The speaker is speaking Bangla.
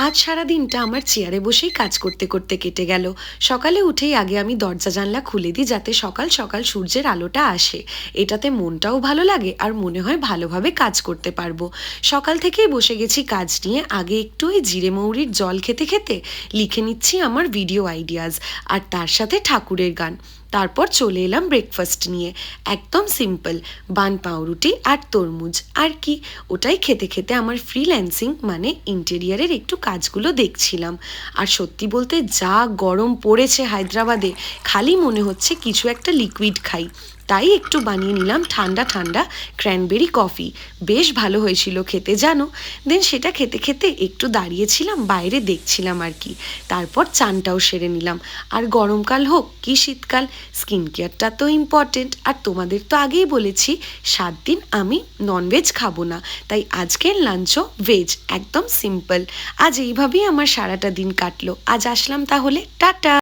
আজ সারা দিনটা আমার চেয়ারে বসেই কাজ করতে করতে কেটে গেল। সকালে উঠেই আগে আমি দরজা জানলা খুলে দিই যাতে সকাল সকাল সূর্যের আলোটা আসে। এটাতে মনটাও ভালো লাগে আর মনে হয় ভালোভাবে কাজ করতে পারবো। সকাল থেকেই বসে গেছি কাজ নিয়ে। আগে একটু ওই জিরে মৌরির জল খেতে খেতে লিখে নিচ্ছি আমার ভিডিও আইডিয়াজ, আর তার সাথে ঠাকুরের গান। তারপর চলে এলাম ব্রেকফাস্ট নিয়ে। একদম সিম্পল, বান পাউরুটি আর তরমুজ। আর কি, ওটাই খেতে খেতে আমার ফ্রিল্যান্সিং মানে ইন্টেরিয়ারের একটু কাজগুলো দেখছিলাম। আর সত্যি বলতে যা গরম পড়েছে হায়দ্রাবাদে, খালি মনে হচ্ছে কিছু একটা লিকুইড খাই। তাই একটু বানিয়ে নিলাম ঠান্ডা ঠান্ডা ক্র্যানবেরি কফি। বেশ ভালো হয়েছিল খেতে জানো। দেন সেটা খেতে খেতে একটু দাঁড়িয়েছিলাম বাইরে দেখছিলাম আর কি। তারপর চানটাও সেরে নিলাম। আর গরমকাল হোক কি শীতকাল, স্কিন কেয়ারটা তো ইম্পর্টেন্ট। আর তোমাদের তো আগেই বলেছি 7 দিন আমি ননভেজ খাবো না, তাই আজকের লাঞ্চও ভেজ, একদম সিম্পল। আজ এইভাবেই আমার সারাটা দিন কাটলো। আজ আসলাম তাহলে, টাটা।